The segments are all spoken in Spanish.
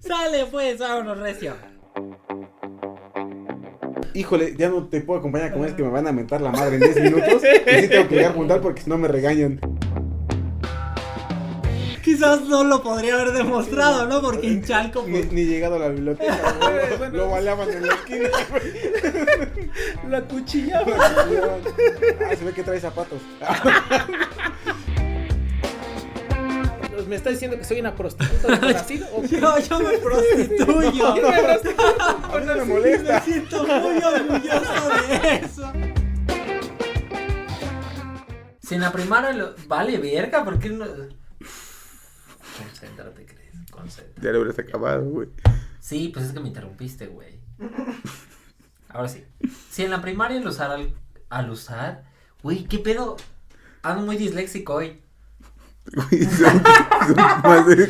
Sale pues, vámonos recio. Híjole, ya no te puedo acompañar a comer, es que me van a mentar la madre en 10 minutos. Y sí tengo que llegar a juntar porque si no me regañan. Quizás no lo podría haber demostrado, ¿no? Porque en Chalco, pues, Ni llegado a la biblioteca, güey. Lo baleaban en la esquina, güey. la cuchillaban. Ah, se ve que trae zapatos. ¿Me está diciendo que soy una prostituta de conocido? Yo me prostituyo. A mí no me molesta. Me siento muy orgulloso de eso. Si en la primaria vale verga, ¿por qué no? Concéntrate, Cris, concéntrate. Ya lo hubieras acabado, güey. Sí, pues es que me interrumpiste, güey. Ahora sí. Si en la primaria al usar, güey, ¿qué pedo? Ando muy disléxico hoy. Güey, son más de,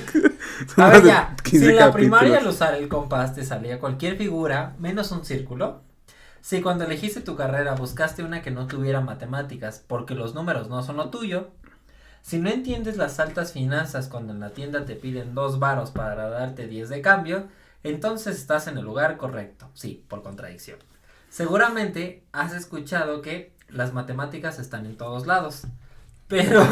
A ver, ya, 15 si en la capítulos. primaria al usar el compás te salía cualquier figura, menos un círculo. Si cuando elegiste tu carrera buscaste una que no tuviera matemáticas, porque los números no son lo tuyo. Si no entiendes las altas finanzas cuando en la tienda te piden 2 varos para darte 10 de cambio, entonces estás en el lugar correcto. Sí, por contradicción. Seguramente has escuchado que las matemáticas están en todos lados. Pero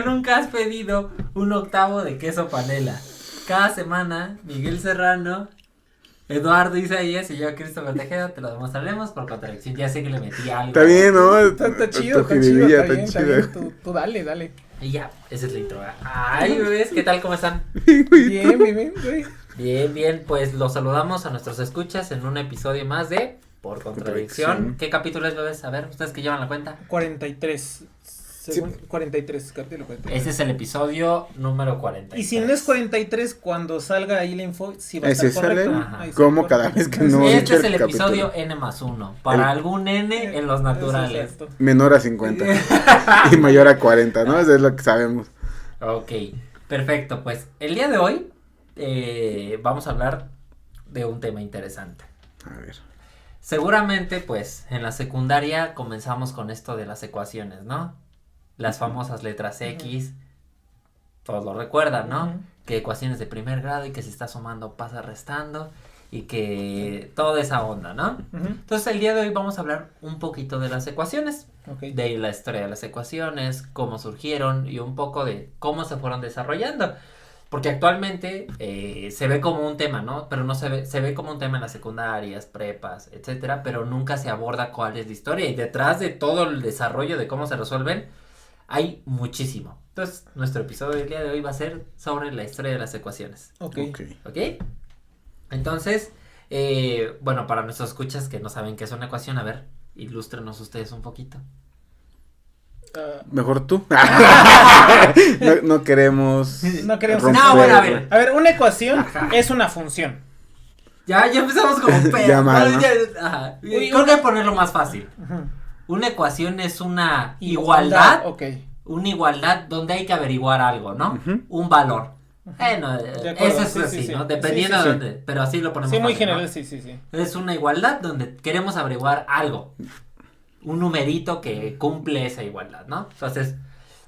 nunca has pedido un octavo de queso panela. Cada semana, Miguel Serrano, Eduardo Isaías y yo, Christopher Tejeda, te lo demostraremos por contradicción. Ya sé que le metí algo. Está bien, ¿no? Está chido, Tu está chido, jiribilla está está bien, chida. tú dale. Y ya, esa es la intro. Ay, bebés, ¿qué tal? ¿Cómo están? Bien, güey. Bien, pues los saludamos a nuestros escuchas en un episodio más de Por Contradicción. ¿Qué capítulo es, bebés? A ver, ustedes que llevan la cuenta. 43. Según 43, capítulo 43. Ese es el episodio número 43. Y si no es 43, cuando salga ahí la info, si va a ¿Ese estar correcto. sale? Ajá. Ahí sale ¿Cómo correcto. cada vez que no? Este es el capítulo. episodio N+1. Para algún N en los naturales. Exacto. Menor a 50 y mayor a 40, ¿no? Eso es lo que sabemos. Ok, perfecto. Pues el día de hoy vamos a hablar de un tema interesante. A ver. Seguramente, pues, en la secundaria comenzamos con esto de las ecuaciones, ¿no? Las famosas letras X, todos lo recuerdan, ¿no? Ujú. Que ecuaciones de primer grado y que si está sumando pasa restando y que toda esa onda, ¿no? Ujú. Entonces el día de hoy vamos a hablar un poquito de las ecuaciones, Ok. de la historia de las ecuaciones, cómo surgieron y un poco de cómo se fueron desarrollando. Porque actualmente se ve como un tema, ¿no? Pero no se ve como un tema en las secundarias, prepas, etcétera, pero nunca se aborda cuál es la historia. Y detrás de todo el desarrollo de cómo se resuelven, hay muchísimo. Entonces, nuestro episodio del día de hoy va a ser sobre la historia de las ecuaciones. Ok. ¿Ok? Entonces, bueno, para nuestros escuchas que no saben qué es una ecuación, a ver, ilústrenos ustedes un poquito. Mejor tú. No queremos. No queremos. romper. No, bueno, a ver. A ver, una ecuación es una función. Ya empezamos como pedo. Ya mal, ¿no? Ajá. Uy, Creo que ponerlo más fácil. Ujú. Una ecuación es una igualdad. Ok. Una igualdad donde hay que averiguar algo, ¿no? Ujú. Un valor. De acuerdo, Eso es sí, así, sí, ¿no? sí. Dependiendo Sí, de sí, dónde. Pero así lo ponemos. Sí, muy fácil, ¿no? general, sí. Es una igualdad donde queremos averiguar algo. Un numerito que cumple esa igualdad, ¿no? Entonces,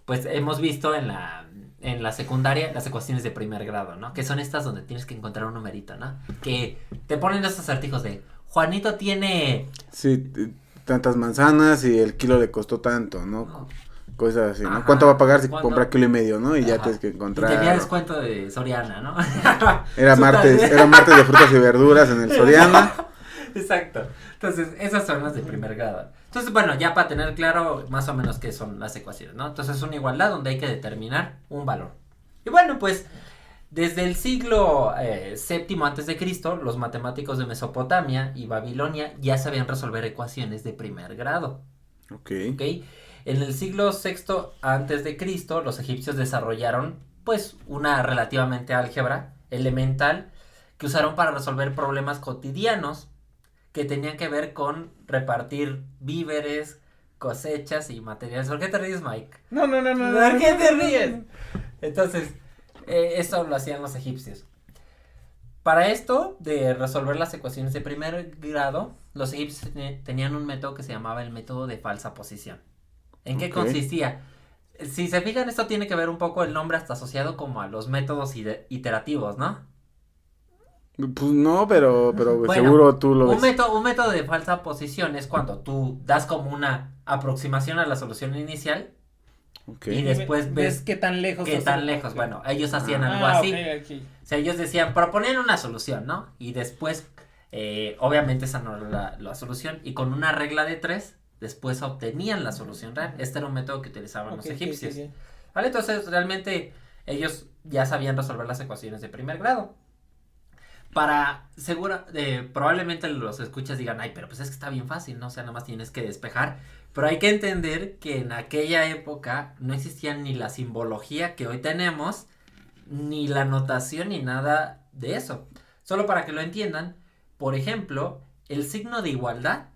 pues hemos visto en la secundaria las ecuaciones de primer grado, ¿no? Que son estas donde tienes que encontrar un numerito, ¿no? Que te ponen estos acertijos de Juanito tiene... Sí, tantas manzanas y el kilo le costó tanto, ¿no? Cosas así, ¿no? Ajá. ¿Cuánto va a pagar si ¿Cuánto? compra kilo y medio, no? Y ya Ajá. tienes que Y encontrar. tenía descuento de Soriana, ¿no? Era martes de frutas y verduras en el Soriana. Exacto. Entonces, esas son las de primer grado. Entonces, bueno, ya para tener claro más o menos qué son las ecuaciones, ¿no? Entonces, es una igualdad donde hay que determinar un valor. Y bueno, pues, desde el siglo VII antes de Cristo, los matemáticos de Mesopotamia y Babilonia ya sabían resolver ecuaciones de primer grado. Ok. ¿Ok? En el siglo VI antes de Cristo, los egipcios desarrollaron, pues, una relativamente álgebra elemental que usaron para resolver problemas cotidianos que tenían que ver con repartir víveres, cosechas y materiales. ¿Por qué te ríes, Mike? No. ¿Por qué te ríes? Entonces, eso lo hacían los egipcios. Para esto, de resolver las ecuaciones de primer grado, los egipcios tenían un método que se llamaba el método de falsa posición. ¿En qué Ok. consistía? Si se fijan, esto tiene que ver un poco el nombre hasta asociado como a los métodos iterativos, ¿no? Pues no, pero Bueno, seguro tú lo ves. Un método de falsa posición es cuando tú das como una aproximación a la solución inicial Ok. y después ves qué tan lejos. qué estás tan en- lejos. ok. Bueno, ellos hacían algo Ah, así. ok. O sea, ellos decían, proponían una solución, ¿no? Y después, obviamente esa no era la solución. Y con una regla de 3, después obtenían la solución real. Este era un método que utilizaban los Ok, ok, egipcios. ok. ¿Vale? Entonces, realmente, ellos ya sabían resolver las ecuaciones de primer grado. Probablemente los escuchas digan, ay, pero pues es que está bien fácil, ¿no? O sea, nada más tienes que despejar. Pero hay que entender que en aquella época no existía ni la simbología que hoy tenemos, ni la notación, ni nada de eso. Solo para que lo entiendan, por ejemplo, el signo de igualdad,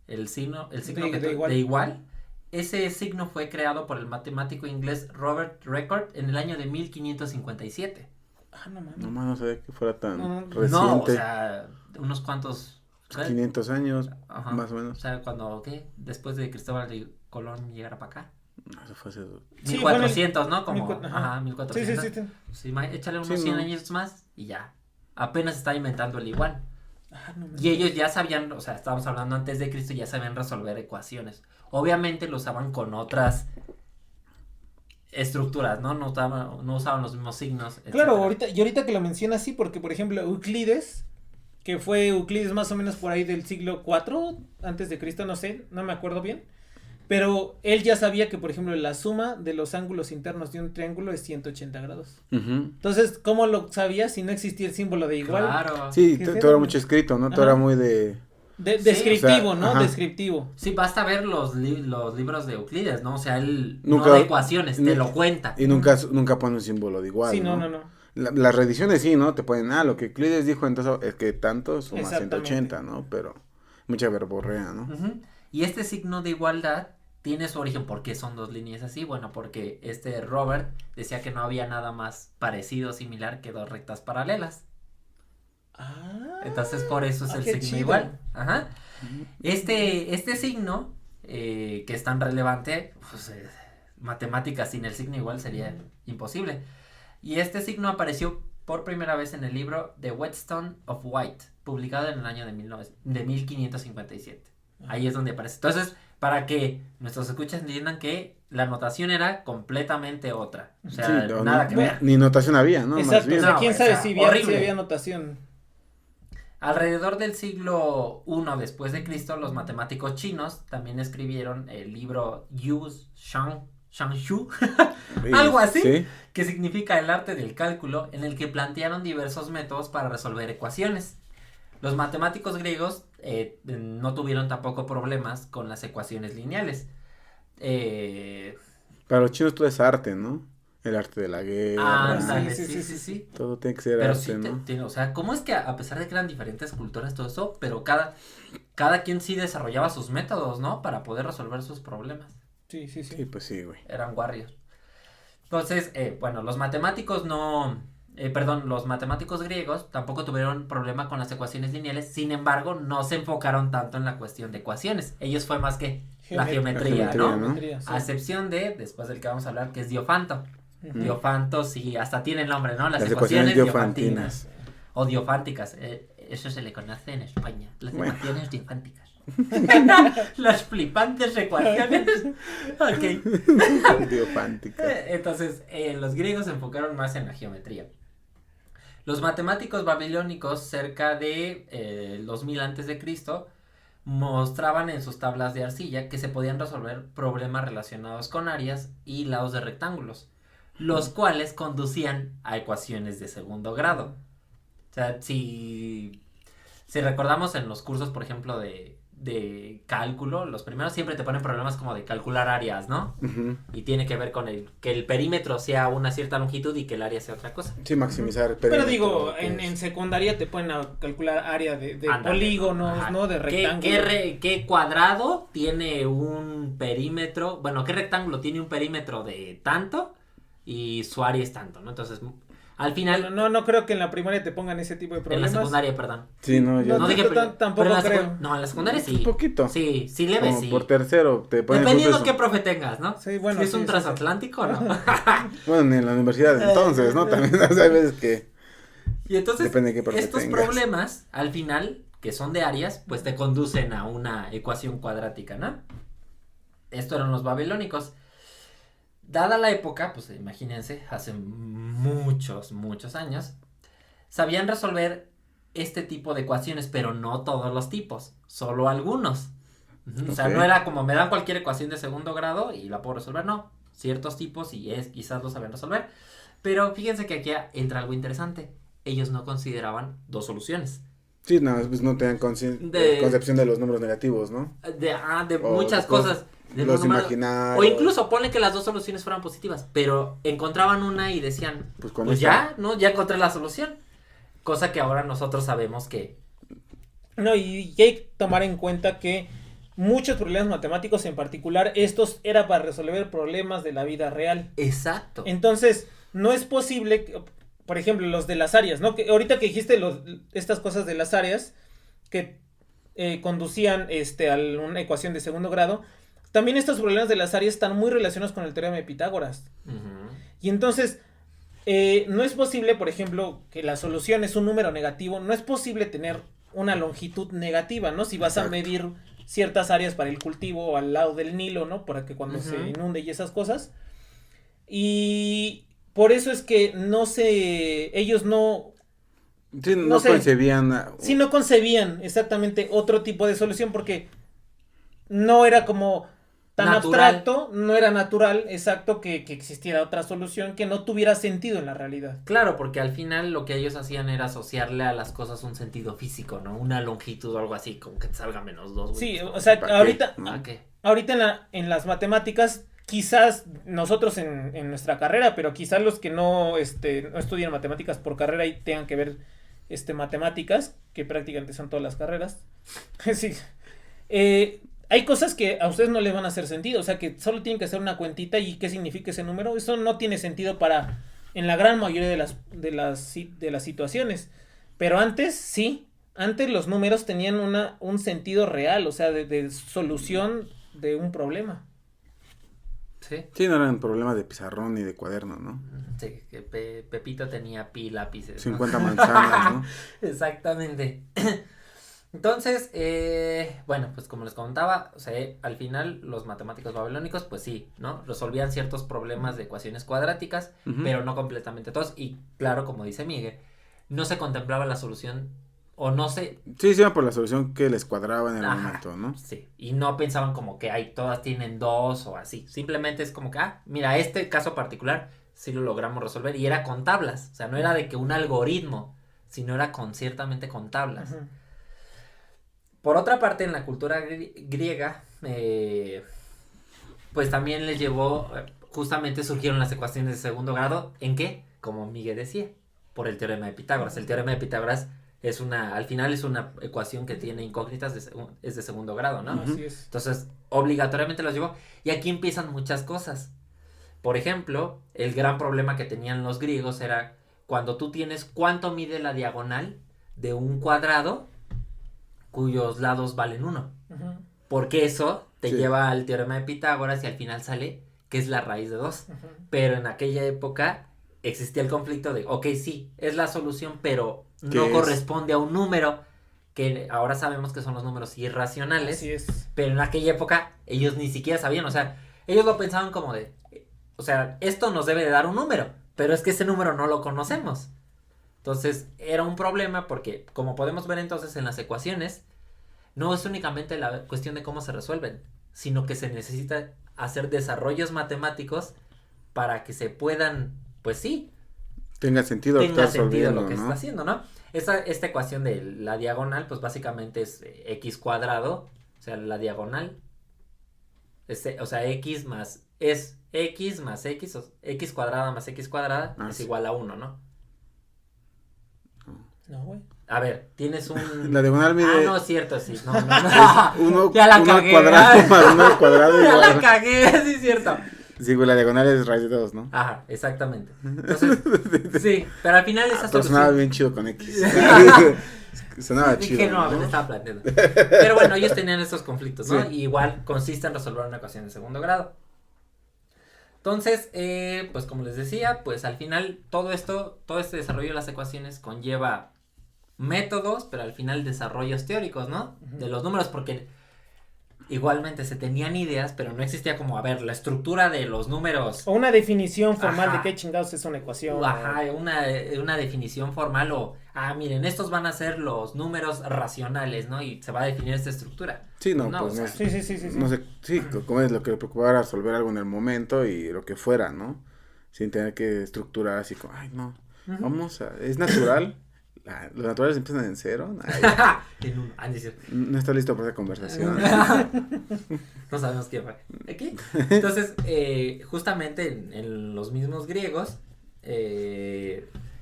el signo de igual, ese signo fue creado por el matemático inglés Robert Record en el año de 1557. Ah, no mames. Nomás no sabía que fuera tan No, reciente. No, o sea, unos cuantos... ¿sabes? 500 años, Ajá. más o O menos. sea, cuando, ¿qué? Después de Cristóbal de Colón llegara para acá. No, eso fue hace... Sí, 1400, ¿no? Como, 1400, ajá. ajá, 1400. Sí. Sí, échale unos Sí, 100 no. años más y ya. Apenas está inventando el igual. Ah, no mames. Y ellos ya sabían, o sea, estábamos hablando antes de Cristo, ya sabían resolver ecuaciones. Obviamente lo usaban con otras estructuras, ¿no? No usaban los mismos signos. Claro, etcétera. ahorita que lo mencionas sí, porque por ejemplo Euclides, que fue Euclides más o menos por ahí del siglo IV antes de Cristo, no sé, no me acuerdo bien, pero él ya sabía que por ejemplo la suma de los ángulos internos de un triángulo es 180 grados. Ujú. Entonces, ¿cómo lo sabía si no existía el símbolo de igual? Claro. Sí, ¿Qué todo pedo, era güey? mucho escrito, ¿no? Todo Ajá. era muy de... Sí, Descriptivo, o sea, ¿no? ajá. Descriptivo. Sí, basta ver los libros de Euclides, ¿no? O sea, él Nunca- no da ecuaciones, te ni- lo cuenta. Y nunca pone un símbolo de igual, Sí, ¿no? no. Las reediciones sí, ¿no? Te ponen, lo que Euclides dijo, entonces es que tanto suma Exactamente. 180, ¿no? Pero mucha verborrea, ¿no? Ujú. Y este signo de igualdad tiene su origen. ¿Por qué son dos líneas así? Bueno, porque Robert decía que no había nada más parecido o similar que dos rectas paralelas. Ah. Entonces por eso es el qué signo chido. igual. Ajá. Este signo, que es tan relevante, pues matemáticas sin el signo igual sería imposible. Y este signo apareció por primera vez en el libro The Whetstone of White, publicado en el año de 1557. Ahí es donde aparece. Entonces, para que nuestros escuchas entiendan que la notación era completamente otra. O sea, Sí, no, nada no, que ver. Ni notación había, ¿no? Más Exacto, o bien. sea, No, quién o sabe sea, si horrible. había notación. Alrededor del siglo I después de Cristo, los matemáticos chinos también escribieron el libro Yu Shangshu, Sí, algo así, Sí. que significa el arte del cálculo, en el que plantearon diversos métodos para resolver ecuaciones. Los matemáticos griegos no tuvieron tampoco problemas con las ecuaciones lineales. Para los chinos todo es arte, ¿no? El arte de la guerra. Ándale, sí. sí. Todo tiene que ser Pero arte, sí, ¿no? o sea, ¿cómo es que a pesar de que eran diferentes culturas, todo eso, pero cada quien sí desarrollaba sus métodos, ¿no? Para poder resolver sus problemas. Sí. Sí, pues sí, güey. Eran warriors. Entonces, bueno, los matemáticos los matemáticos griegos tampoco tuvieron problema con las ecuaciones lineales, sin embargo, no se enfocaron tanto en la cuestión de ecuaciones. Ellos fue más que la geometría, La ¿no? geometría, Sí. A excepción después del que vamos a hablar, que es Diofanto. Ujú. Diofanto, sí, hasta tiene el nombre, ¿no? Las Las ecuaciones ecuaciones diofantinas. O diofánticas, eso se le conoce en España. Las Bueno. ecuaciones diofánticas. Las flipantes ecuaciones. Ok. Diofántica. Entonces, los griegos se enfocaron más en la geometría. Los matemáticos babilónicos, cerca de 2000 antes de Cristo, mostraban en sus tablas de arcilla que se podían resolver problemas relacionados con áreas y lados de rectángulos, los cuales conducían a ecuaciones de segundo grado. O sea, si recordamos en los cursos, por ejemplo, de cálculo, los primeros siempre te ponen problemas como de calcular áreas, ¿no? Ujú. Y tiene que ver con que el perímetro sea una cierta longitud y que el área sea otra cosa. Sí, maximizar el Pero perímetro, digo, que en secundaria te ponen a calcular área de Ándale. polígonos, Ajá. ¿no? De rectángulos. ¿Qué cuadrado tiene un perímetro? Bueno, ¿qué rectángulo tiene un perímetro de tanto? Y su área es tanto, ¿no? Entonces, al final, No creo que en la primaria te pongan ese tipo de en la problemas. secundaria, perdón. Sí, no, yo No, No dije tampoco pero en la creo. No, en la secundaria sí. Un poquito. Sí, sí leve, Como sí. por tercero te ponen Dependiendo justo qué eso. profe tengas, ¿no? Sí, bueno, Si es sí, un sí, transatlántico, ¿no? Bueno, en la universidad entonces, ¿no? También o sea, hay veces que Y entonces, Depende de qué parte estos tengas. problemas, al final, que son de áreas, pues te conducen a una ecuación cuadrática, ¿no? Esto eran los babilónicos. Dada la época, pues imagínense, hace muchos años, sabían resolver este tipo de ecuaciones, pero no todos los tipos, solo algunos. O sea, Ok. no era como me dan cualquier ecuación de segundo grado y la puedo resolver, no. Ciertos tipos y quizás lo sabían resolver. Pero fíjense que aquí entra algo interesante. Ellos no consideraban dos soluciones. Sí, no, pues no tenían concepción de los números negativos, ¿no? De O muchas cosas. De los números- imaginarios. O incluso ponle que las dos soluciones fueran positivas, pero encontraban una y decían, Pues con pues esta. ya, ¿no? Ya encontré la solución. Cosa que ahora nosotros sabemos que... No, y hay que tomar en cuenta que muchos problemas matemáticos, en particular estos, era para resolver problemas de la vida real. Exacto. Entonces, no es posible, por ejemplo, los de las áreas, ¿no? Que ahorita que dijiste estas cosas de las áreas que conducían a una ecuación de segundo grado, también estos problemas de las áreas están muy relacionados con el teorema de Pitágoras. Ujú. Y entonces, no es posible, por ejemplo, que la solución es un número negativo, no es posible tener una longitud negativa, ¿no? Si vas a Exacto. medir ciertas áreas para el cultivo o al lado del Nilo, ¿no? Para que cuando se inunde y esas cosas. Y por eso es que ellos no Sí, no no sé. concebían. sí no concebían exactamente otro tipo de solución porque no era como tan Natural. abstracto, no era natural, exacto, que existiera otra solución que no tuviera sentido en la realidad. Claro, porque al final lo que ellos hacían era asociarle a las cosas un sentido físico, ¿no? Una longitud o algo así, como que te salga -2, güey. Sí, o sea, ¿Para qué? ahorita, ¿Para qué? ahorita en las matemáticas, quizás nosotros en nuestra carrera, pero quizás los que no estudian matemáticas por carrera y tengan que ver matemáticas, que prácticamente son todas las carreras. Sí. Hay cosas que a ustedes no les van a hacer sentido, o sea, que solo tienen que hacer una cuentita y qué significa ese número. Eso no tiene sentido en la gran mayoría de las situaciones. Pero antes, sí. Antes los números tenían un sentido real, o sea, de solución de un problema. Sí. Sí, no eran problemas de pizarrón ni de cuaderno, ¿no? Sí, que Pepito tenía lápices, ¿no? 50 manzanas, ¿no? Exactamente. Entonces, bueno, pues como les comentaba, o sea, al final los matemáticos babilónicos, pues sí, ¿no? Resolvían ciertos problemas de ecuaciones cuadráticas, Ujú. pero no completamente todos. Y claro, como dice Miguel, no se contemplaba la solución, o no se... Sí, se iban por la solución que les cuadraba en el Ajá, momento, ¿no? sí, y no pensaban como que todas tienen dos o así. Simplemente es como que, mira, este caso particular sí lo logramos resolver y era con tablas. O sea, no era de que un algoritmo, sino era ciertamente con tablas. Ujú. Por otra parte, en la cultura griega, pues también les llevó, justamente surgieron las ecuaciones de segundo grado. ¿En qué? Como Miguel decía, por el teorema de Pitágoras. El teorema de Pitágoras al final es una ecuación que tiene incógnitas, es de segundo grado, ¿no? Así es. Entonces, obligatoriamente los llevó. Y aquí empiezan muchas cosas. Por ejemplo, el gran problema que tenían los griegos era cuando tú tienes cuánto mide la diagonal de un cuadrado cuyos lados valen 1. Ujú, Porque eso te Sí. lleva al teorema de Pitágoras y al final sale que es la raíz de 2. ujú. Pero en aquella época existía el conflicto de, ok, sí, es la solución, pero ¿Qué no es? corresponde a un número, que ahora sabemos que son los números irracionales. Así es. Pero en aquella época ellos ni siquiera sabían, o sea, ellos lo pensaban como de, o sea, esto nos debe de dar un número, pero es que ese número no lo conocemos. Entonces era un problema porque, como podemos ver entonces en las ecuaciones, no es únicamente la cuestión de cómo se resuelven, sino que se necesita hacer desarrollos matemáticos para que se puedan, pues sí, Tenga sentido tenga estar sentido resolviendo, lo que ¿no? está haciendo, ¿no? Esta ecuación de la diagonal, pues básicamente es x cuadrado, o sea, la diagonal, o sea, x más x, o x cuadrada más x cuadrada es sí. igual a 1, ¿no? No, güey. A ver, tienes un... La diagonal mide no, es cierto, sí, no. uno, Ya la uno cagué, cuadrado más uno al cuadrado Ya la igual. cagué, sí es cierto. Sí, güey, la diagonal es raíz de 2, ¿no? Ajá, exactamente. Entonces, sí, pero al final esa Pero sonaba solución... bien chido con X. Sonaba chido. Dije, no, me lo estaba planteando. Pero bueno, ellos tenían estos conflictos, ¿no? Sí. Y igual consiste en resolver una ecuación de segundo grado. Entonces, pues como les decía, pues al final todo este desarrollo de las ecuaciones conlleva métodos, pero al final desarrollos teóricos, ¿no? De los números, porque igualmente se tenían ideas, pero no existía como, a ver, la estructura de los números. O una definición formal Ajá. de qué chingados es una ecuación. Ajá, una definición formal o, miren, estos van a ser los números racionales, ¿no? Y se va a definir esta estructura. Sí, no, No, pues o sea, no es- Sí. no sé, sí, como es lo que le preocupaba era resolver algo en el momento y lo que fuera, ¿no? Sin tener que estructurar así como, ay, no, es natural, los naturales empiezan en cero, ay, En uno. Ah, no es cierto. no está listo para esa conversación. No sabemos qué fue. Aquí. Entonces, justamente en los mismos griegos,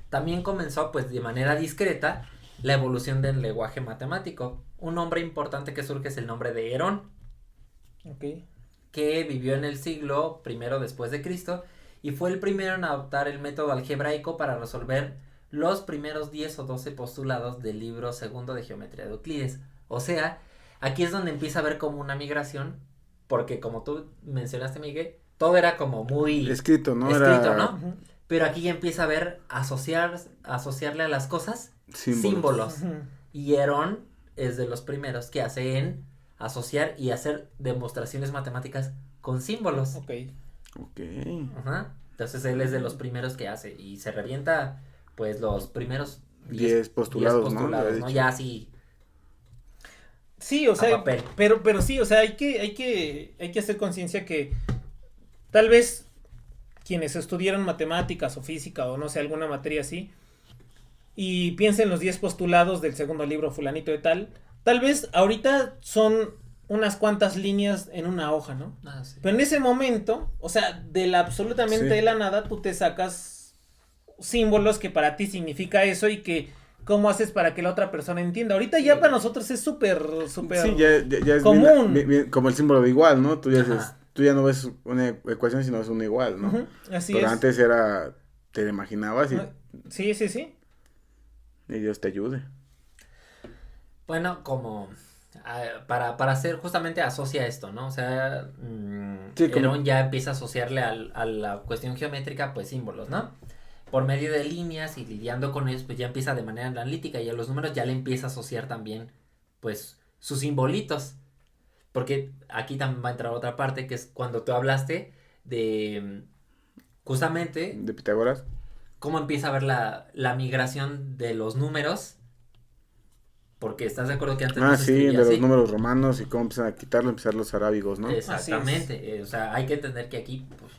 también comenzó, pues, de manera discreta, la evolución del lenguaje matemático. Un nombre importante que surge es el nombre de Herón, Ok. que vivió en el siglo I después de Cristo y fue el primero en adoptar el método algebraico para resolver los primeros 10 o 12 postulados del libro segundo de geometría de Euclides. O sea, aquí es donde empieza a haber como una migración, porque como tú mencionaste, Miguel, todo era como muy Escrito, ¿no? escrito, Era ¿no? Ujú. Pero aquí ya empieza a haber asociarle a las cosas símbolos. Ujú. Y Herón es de los primeros que hace en asociar y hacer demostraciones matemáticas con símbolos. Ok. Ok. Ajá. Entonces él es de los primeros que hace y se revienta pues los primeros 10 postulados, ¿no? postulados, Había ¿no? dicho. Ya así. Sí, o sea, papel. pero sí, o sea, hay que hacer conciencia que tal vez quienes estudiaron matemáticas o física o no sé, alguna materia así, y piensen los 10 postulados del segundo libro fulanito de tal vez ahorita son unas cuantas líneas en una hoja, ¿no? Ah, sí. Pero en ese momento, o sea, absolutamente Sí. de la nada, tú te sacas símbolos que para ti significa eso y que cómo haces para que la otra persona entienda. Ahorita ya para nosotros es súper Sí, ya es común. bien, como el símbolo de igual, ¿no? Tú ya, Ajá. tú ya no ves una ecuación, sino ves una igual, ¿no? Ujú, así Pero es. antes era, te lo imaginabas y Sí. Dios te ayude. Bueno, como para hacer justamente asocia esto, ¿no? O sea, Sí, como- Herón ya empieza a asociarle a la cuestión geométrica pues símbolos, ¿no? Por medio de líneas y lidiando con ellos pues ya empieza de manera analítica y a los números ya le empieza a asociar también pues sus simbolitos. Porque aquí también va a entrar otra parte que es cuando tú hablaste de justamente De Pitágoras. cómo empieza a ver la migración de los números. Porque estás de acuerdo que antes no se Sí, escribía de los así. números romanos y cómo empiezan a quitarlo, empezar los arábigos, ¿no? Exactamente. O sea, hay que entender que aquí, pues,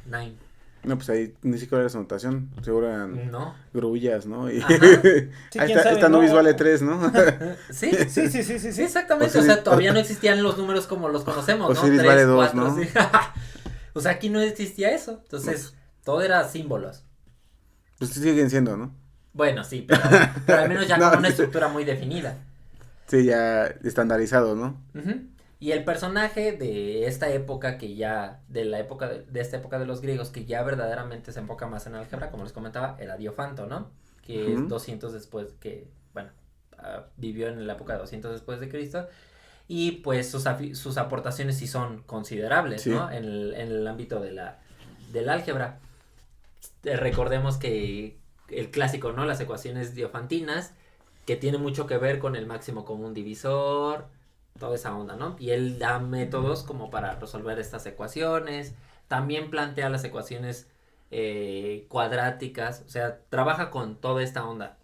nine. No, pues ahí ni siquiera era esa notación, seguro eran No. grullas, ¿no? Y Ajá. Sí, ahí quién está, sabe, esta ¿no? nubis vale 3, ¿no? Sí. Sí. Exactamente. Osiris- O sea, todavía no existían los números como los conocemos, ¿no? Osiris 3, vale 2, 4, ¿no? sí. O sea, aquí no existía eso. Entonces, todo era símbolos. Pues sí siguen siendo, ¿no? Bueno, sí, pero al menos ya No, con una sí. estructura muy definida. Sí, ya estandarizado, ¿no? Ujú. Y el personaje de esta época que ya, de esta época de los griegos, que ya verdaderamente se enfoca más en álgebra, como les comentaba, era Diofanto, ¿no? Que es 200 después, vivió en la época de 200 después de Cristo. Y pues sus aportaciones sí son considerables, Sí. ¿no? En el ámbito del álgebra. Recordemos que el clásico, ¿no? Las ecuaciones diofantinas, que tiene mucho que ver con el máximo común divisor, toda esa onda, ¿no? Y él da métodos como para resolver estas ecuaciones, también plantea las ecuaciones cuadráticas, o sea, trabaja con toda esta onda.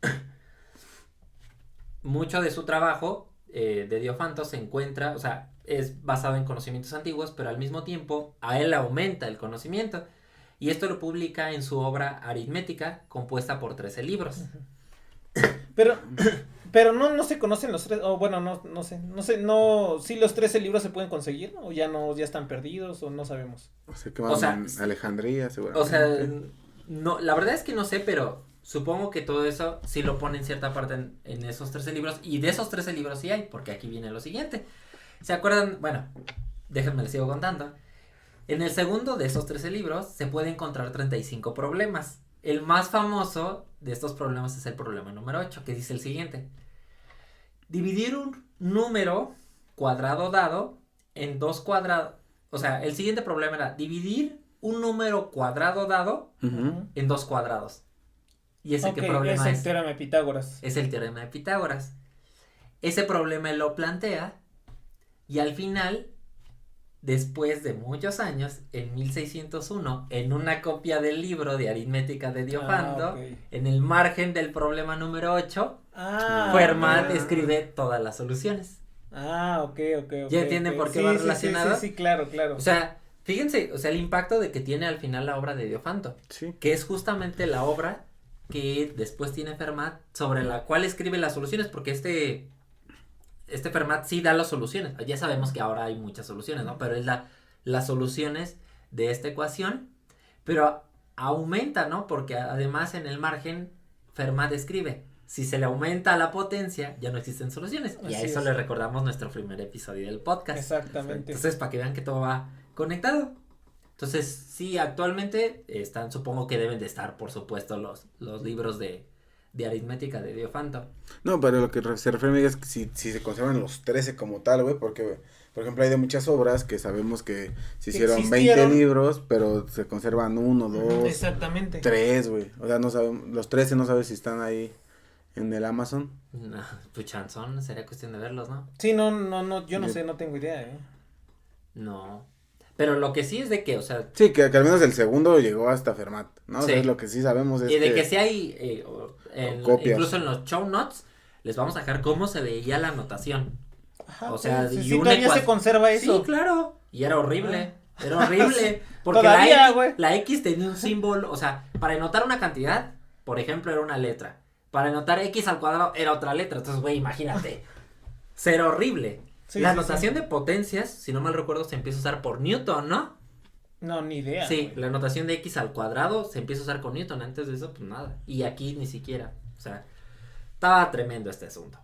Mucho de su trabajo de Diofanto se encuentra, o sea, es basado en conocimientos antiguos, pero al mismo tiempo a él aumenta el conocimiento. Y esto lo publica en su obra aritmética, compuesta por 13 libros. Pero no se conocen los tres, o bueno, no sé, si los 13 libros se pueden conseguir, o ya están perdidos, o no sabemos. O sea, que van en Alejandría, seguramente. O sea, no, la verdad es que no sé, pero supongo que todo eso sí lo pone en cierta parte en esos 13 libros, y de esos 13 libros sí hay, porque aquí viene lo siguiente. ¿Se acuerdan? Bueno, déjenme les sigo contando. En el segundo de esos 13 libros se puede encontrar 35 problemas. El más famoso de estos problemas es el problema número 8, que dice el siguiente. Dividir un número cuadrado dado en dos cuadrados. O sea, el siguiente problema era dividir un número cuadrado dado Ujú. en 2 cuadrados. ¿Y ese Ok, qué problema es el es? teorema de Pitágoras. Es el teorema de Pitágoras. Ese problema él lo plantea y al final, después de muchos años, en 1601, en una copia del libro de aritmética de Diofanto, ok. en el margen del problema número 8, Ah, Fermat ok. escribe todas las soluciones. Ok. ¿Ya entienden ok. por qué Sí, va sí, relacionado? Sí, claro. O sea, fíjense, o sea, el impacto de que tiene al final la obra de Diofanto, Sí. que es justamente la obra que después tiene Fermat, sobre la cual escribe las soluciones, porque este Fermat sí da las soluciones. Ya sabemos que ahora hay muchas soluciones, ¿no? Pero es las soluciones de esta ecuación, pero aumenta, ¿no? Porque además en el margen Fermat escribe, si se le aumenta la potencia, ya no existen soluciones. Y a Así eso es. le recordamos nuestro primer episodio del podcast. Exactamente. Entonces, para que vean que todo va conectado. Entonces, sí, actualmente están, supongo que deben de estar, por supuesto, los libros de aritmética de Diofanto. No, pero lo que se refiere Miguel, es que si se conservan los 13 como tal, güey, porque, por ejemplo, hay de muchas obras que sabemos que se hicieron existieron. 20 libros, pero se conservan 1, 2, Exactamente. 3, güey. O sea, no sabemos, los 13 no sabes si están ahí en el Amazon. No, pues chanzón, sería cuestión de verlos, ¿no? Sí, no, yo no sé, no tengo idea, No. Pero lo que sí es de que, o sea, Sí, que al menos el segundo llegó hasta Fermat, ¿no? Sí. O sea, lo que sí sabemos es y de que si hay, copias. incluso en los show notes, les vamos a dejar cómo se veía la anotación. Ajá, O sea, sí, y sí, una todavía se conserva eso. Sí, claro. Y era horrible. Era horrible. Porque Todavía, güey. la X tenía un símbolo. O sea, para anotar una cantidad, por ejemplo, era una letra. Para anotar X al cuadrado era otra letra. Entonces, güey, imagínate. Ser horrible. Sí, la sí, anotación sí. de potencias, si no mal recuerdo, se empieza a usar por Newton, ¿no? No, ni idea. Sí, güey. la anotación de X al cuadrado se empieza a usar con Newton. Antes de eso, pues nada. Y aquí ni siquiera. O sea, estaba tremendo este asunto.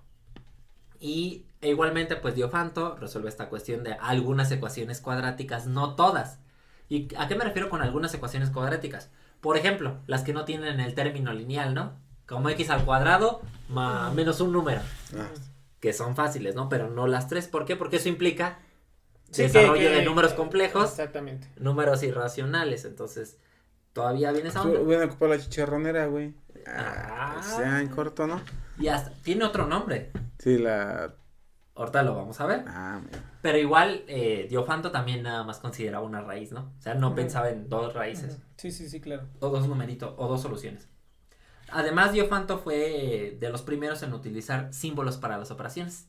Y igualmente, pues Diofanto resuelve esta cuestión de algunas ecuaciones cuadráticas, no todas. ¿Y a qué me refiero con algunas ecuaciones cuadráticas? Por ejemplo, las que no tienen el término lineal, ¿no? Como X al cuadrado más menos un número. Ah, Que son fáciles, ¿no? Pero no las tres. ¿Por qué? Porque eso implica Sí, desarrollo de números complejos, Exactamente. números irracionales. Entonces, todavía viene esa onda. Voy a ocupar la chicharronera, güey. Ah. Pues ya en corto, ¿no? Y hasta tiene otro nombre. Sí, la... Ahorita lo vamos a ver. mira. Pero igual, Diofanto también nada más consideraba una raíz, ¿no? O sea, no pensaba en dos raíces, Sí, claro. o dos numeritos, o dos soluciones. Además, Diofanto fue de los primeros en utilizar símbolos para las operaciones.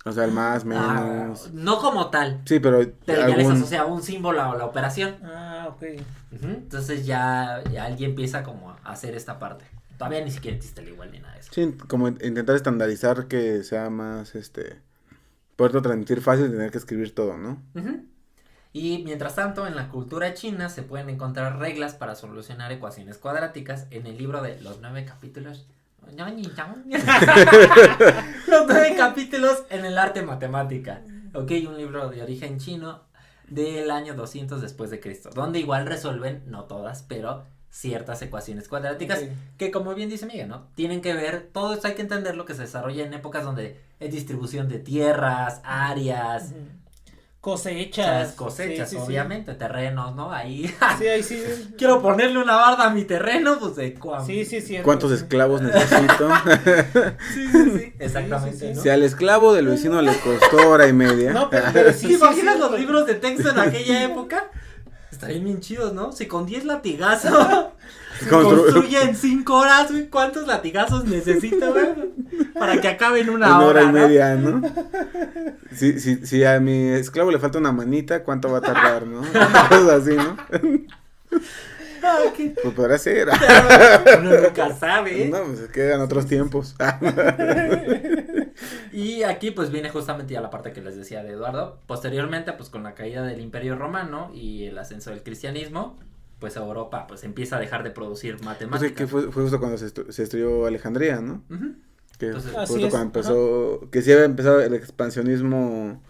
O sea, el más, menos... No como tal, Sí, pero pero ya les asocia un símbolo a la operación. Ok. Ujú. Entonces ya alguien empieza como a hacer esta parte. Todavía ni siquiera existe el igual ni nada de eso. Sí, como intentar estandarizar que sea más, poderlo transmitir fácil y tener que escribir todo, ¿no? Ujú. Y mientras tanto, en la cultura china se pueden encontrar reglas para solucionar ecuaciones cuadráticas en el libro de los 9 capítulos. Los 9 capítulos en el arte matemática. Ok, un libro de origen chino del año 200 después de Cristo, donde igual resuelven, no todas, pero ciertas ecuaciones cuadráticas Ok. que, como bien dice Miguel, ¿no? Tienen que ver, todo esto hay que entender lo que se desarrolla en épocas donde es distribución de tierras, áreas, Cosechas. cosechas, Sí, sí, sí. obviamente, terrenos, ¿no? Ahí, Sí, ahí sí. quiero ponerle una barda a mi terreno, pues de cuándo. Sí, cierto. ¿Cuántos sí. esclavos necesito? Sí, exactamente, Sí, sí, sí. ¿no? Si al esclavo del vecino le costó hora y media. No, pero sí. ¿Te imaginas sí, los güey. libros de texto en aquella época? Estarían bien chidos, ¿no? Si con 10 latigazos se construye en 5 horas, güey, ¿cuántos latigazos necesita, güey? Para que acabe en una hora y ¿no? media, ¿no? Si a mi esclavo le falta una manita, ¿cuánto va a tardar, no? Cosas así, ¿no? Ay, qué- Pues podrá ser. Uno nunca sabe. No, pues quedan otros tiempos. Y aquí pues viene justamente ya la parte que les decía de Eduardo. Posteriormente, pues con la caída del Imperio Romano y el ascenso del cristianismo, pues Europa pues empieza a dejar de producir Pues matemáticas. que fue justo cuando se destruyó Alejandría, ¿no? Ujú. Que Entonces, fue Así justo es, cuando empezó, que sí había empezado el expansionismo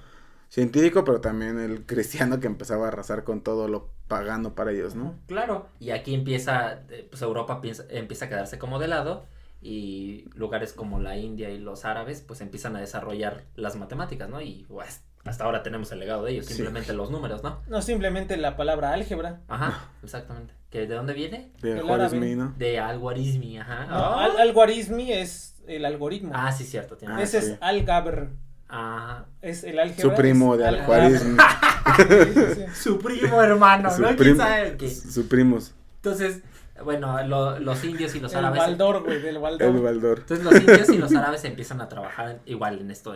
científico, pero también el cristiano que empezaba a arrasar con todo lo pagano para ellos, ¿no? Claro, y aquí empieza, pues Europa empieza a quedarse como de lado y lugares como la India y los árabes pues empiezan a desarrollar las matemáticas, ¿no? Y pues, hasta ahora tenemos el legado de ellos, simplemente los números, ¿no? No, simplemente la palabra álgebra. Ajá, exactamente. ¿Que de dónde viene? De El Juarismi, árabe. ¿no? De algoritmi, ajá. No, algoritmi es el algoritmo. Ah, sí, cierto. Tiene Ese sí. es Algabr. Ajá. Es el álgebra. Su primo es de Algabr. Al-Juarismi. Sí, sí. Su primo hermano, Su ¿no? ¿Quién primo. sabe qué? Su primos. Entonces, bueno, los indios y los El árabes. Baldor, güey, del El Baldor. Baldor. Entonces los indios y los árabes empiezan a trabajar igual en esto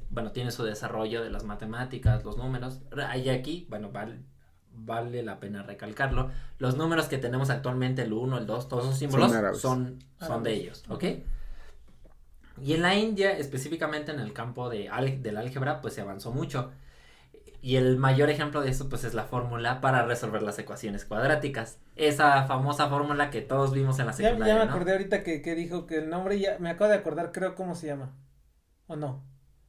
bueno, tiene su desarrollo de las matemáticas, los números. Hay aquí, bueno, vale la pena recalcarlo. Los números que tenemos actualmente, el 1, el 2, todos esos símbolos árabes. son de Árabes. ellos, ¿ok? Y en la India, específicamente en el campo del álgebra, pues se avanzó mucho. Y el mayor ejemplo de eso, pues es la fórmula para resolver las ecuaciones cuadráticas. Esa famosa fórmula que todos vimos en la Ya secundaria, me ¿no? acordé ahorita que dijo que el nombre, ya me acabo de acordar, creo, ¿cómo se llama? ¿O no?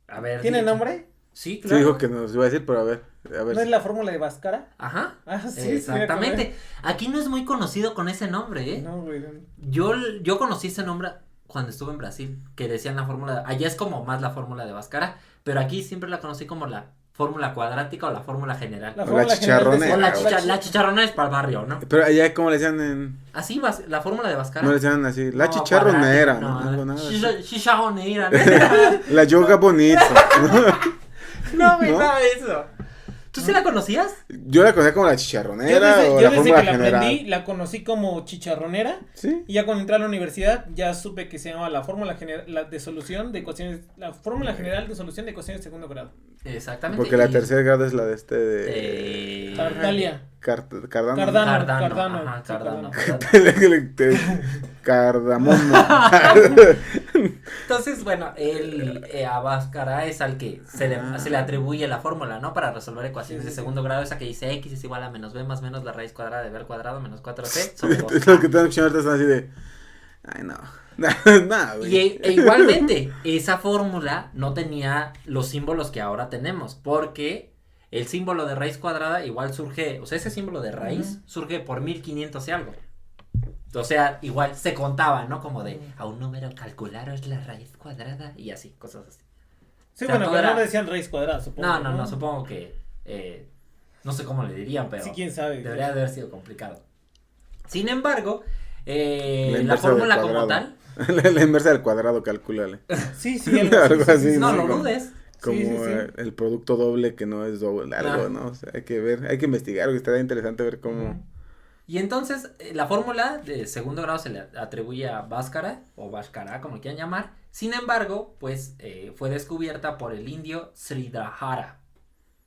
A ver. ¿Tiene di- nombre? Sí, Sí, claro. dijo que nos iba a decir, pero a ver. ¿No es la fórmula de Bhaskara? Ajá. Ah, sí, sí, Exactamente. Aquí no es muy conocido con ese nombre, ¿eh? No, güey. Yo conocí ese nombre cuando estuve en Brasil, que decían la fórmula, allá es como más la fórmula de Bhaskara, pero aquí siempre la conocí como la fórmula cuadrática o la fórmula general. La O fórmula la chicharronera. O la, General, la chicharrona es para el barrio, ¿no? Pero allá, ¿cómo le decían en...? Así va, la fórmula de Bhaskara. No le decían así, la No, chicharronera, cuadrática, ¿no? Algo nada. Chicharronera, La yoga bonito. no, güey, ¿No? nada de eso. ¿Tú sí la conocías? Yo la conocía como la Yo chicharronera desde, o yo la desde fórmula que la general. aprendí, la conocí como chicharronera. Sí. Y ya cuando entré a la universidad, ya supe que se llamaba la fórmula general de solución de ecuaciones, la fórmula general de solución de ecuaciones de segundo grado. Exactamente. Porque la y- tercer grado es la de este de... Tartaglia. Cardano. Cardano. Cardano. Ajá, sí, Cardano. Cardamomo. Entonces, bueno, a Bhaskara es al que se le atribuye la fórmula, ¿no? Para resolver ecuaciones Sí, de sí, segundo grado, esa que dice x es igual a menos b más menos la raíz cuadrada de b al cuadrado menos 4c sobre Los 2a. que están escuchando ahorita están así de... Ay, no. Nada, güey. E igualmente, esa fórmula no tenía los símbolos que ahora tenemos, porque el símbolo de raíz cuadrada igual surge, o sea, ese símbolo de raíz surge por 1500 y algo. O sea, igual se contaba, ¿no? Como de, a un número calcularos la raíz cuadrada y así, cosas así. Sí, O sea, bueno, todo pero era- no le decían raíz cuadrada, supongo. No, supongo que, no sé cómo le dirían, pero Sí, quién sabe. debería de haber sido complicado. Sin embargo, la inversa fórmula del como cuadrado. tal, La inversa del cuadrado, calcúlale. Sí, sí, Algo así, no sí, lo como- dudes. Como Sí. el producto doble que no es doble, algo, Ah. ¿no? O sea, hay que ver, hay que investigar, que estaría interesante ver cómo... Y entonces, la fórmula de segundo grado se le atribuye a Bhaskara, o Bhaskara, como lo quieran llamar. Sin embargo, pues, fue descubierta por el indio Sridhara.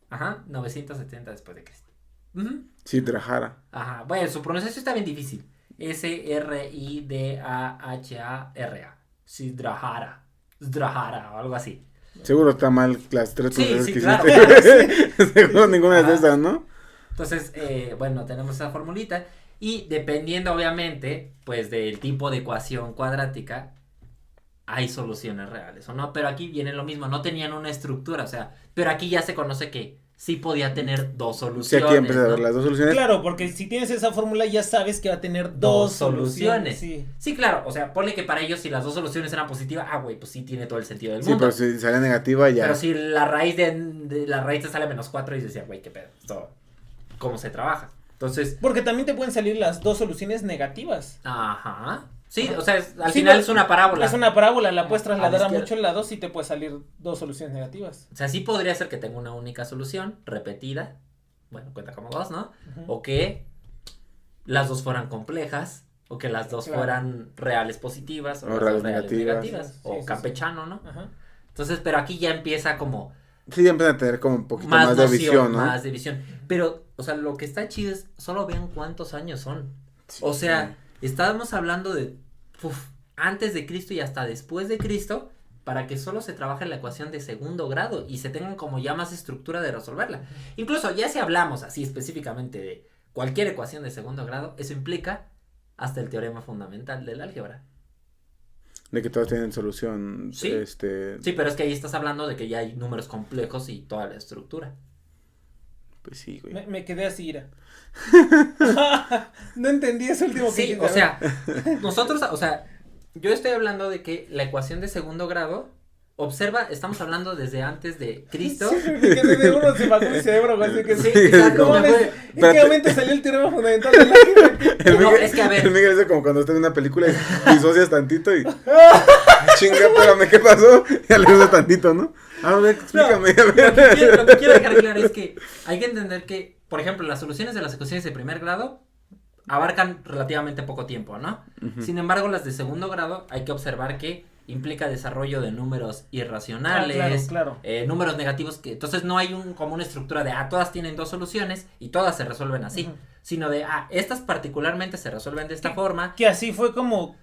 Ajá, 970 después de Cristo. Ujú. Siddhartha. Ajá, bueno, su pronunciación está bien difícil. Sridhara. Siddhartha. Siddhartha, o algo así. Seguro está mal las tres Sí, pronunciaciones sí, que claro. hiciste. Seguro ninguna de Ajá. esas, ¿no? Entonces, bueno, tenemos esa formulita y dependiendo obviamente, pues del tipo de ecuación cuadrática, hay soluciones reales o no, pero aquí viene lo mismo, no tenían una estructura, o sea, pero aquí ya se conoce que sí podía tener dos Sí, soluciones, aquí empieza a ver ¿no? las dos soluciones. Claro, porque si tienes esa fórmula ya sabes que va a tener dos soluciones. Sí. Sí, claro, o sea, ponle que para ellos si las dos soluciones eran positivas, güey, pues sí tiene todo el sentido del Sí, mundo. pero si sale negativa ya. Pero si la raíz de la raíz te sale menos 4 y decía, güey, qué pedo, esto, ¿cómo se trabaja? Entonces, Porque también te pueden salir las dos soluciones negativas. ajá. Sí, o sea, al Sí, final no, es una parábola. Es una parábola, la puedes A la trasladar a izquierda. muchos lados y te puede salir dos soluciones negativas. O sea, sí podría ser que tenga una única solución repetida. Bueno, cuenta como dos, ¿no? Ujú. O que las dos fueran complejas. O que las dos Claro. fueran reales positivas. O, O las reales dos reales negativas. negativas. Sí, o sí, campechano, ¿no? Ajá. Entonces, pero aquí ya empieza como Sí, ya empiezan a tener como un poquito más, de noción, visión, ¿no? más de visión. Pero, o sea, lo que está chido es, solo vean cuántos años son. O sea, estábamos hablando de antes de Cristo y hasta después de Cristo, para que solo se trabaje la ecuación de segundo grado y se tengan como ya más estructura de resolverla. Incluso ya si hablamos así específicamente de cualquier ecuación de segundo grado, eso implica hasta el teorema fundamental del álgebra. De que todos tienen solución. Sí. Sí, pero es que ahí estás hablando de que ya hay números complejos y toda la estructura. Pues sí, güey. Me quedé así, ira. No entendí eso último que Sí, dijiste, o a ver. sea, nosotros, o sea, yo estoy hablando de que la ecuación de segundo grado observa, estamos hablando desde antes de Cristo. Sí, que de uno se bajó el cerebro, güey, así que Sí, sí. exacto, ¿Cómo me ves? fue. ¿En qué momento salió el teorema fundamental de la álgebra? No, es que a ver. El Miguel es como cuando está en una película y disocias tantito y... Chinga, espérame, ¿qué pasó? Ya le uso tantito, ¿no? A ver, explícame, a ver. Lo que quiero dejar claro es que hay que entender que, por ejemplo, las soluciones de las ecuaciones de primer grado abarcan relativamente poco tiempo, ¿no? Sin embargo, las de segundo grado hay que observar que implica desarrollo de números irracionales, claro. Números negativos, que entonces no hay como una estructura de, todas tienen dos soluciones y todas se resuelven así, sino de, estas particularmente se resuelven de esta forma. Que así fue como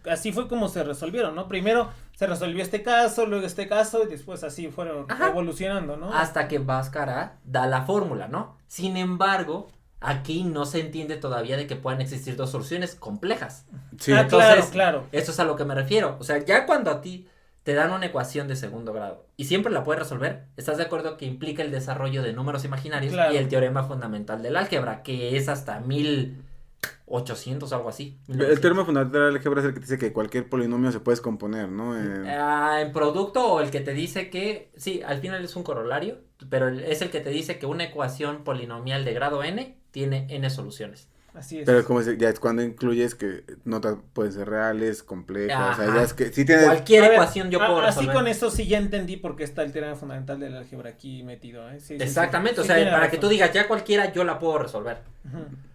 se resolvieron, ¿no? Primero se resolvió este caso, luego este caso, y después así fueron evolucionando, ¿no? Hasta que Bhaskara da la fórmula, ¿no? Sin embargo, aquí no se entiende todavía de que puedan existir dos soluciones complejas. Sí. Entonces, claro. Eso es a lo que me refiero. O sea, ya cuando a ti te dan una ecuación de segundo grado y siempre la puedes resolver, ¿estás de acuerdo que implica el desarrollo de números imaginarios y el teorema fundamental del álgebra, que es hasta 1800 o algo así? 1900. El teorema fundamental del álgebra es el que te dice que cualquier polinomio se puede descomponer, ¿no? En producto, o el que te dice que, sí, al final es un corolario, pero es el que te dice que una ecuación polinomial de grado n tiene n soluciones. Así es. Pero como ya es cuando incluyes que notas pueden ser reales, complejas, o sea, ya es que sí tienes... Cualquier ecuación yo puedo así resolver. Con eso sí ya entendí por qué está el teorema fundamental del álgebra aquí metido, ¿eh? Sí, exactamente, sí, o sea, para que tú digas, ya cualquiera yo la puedo resolver.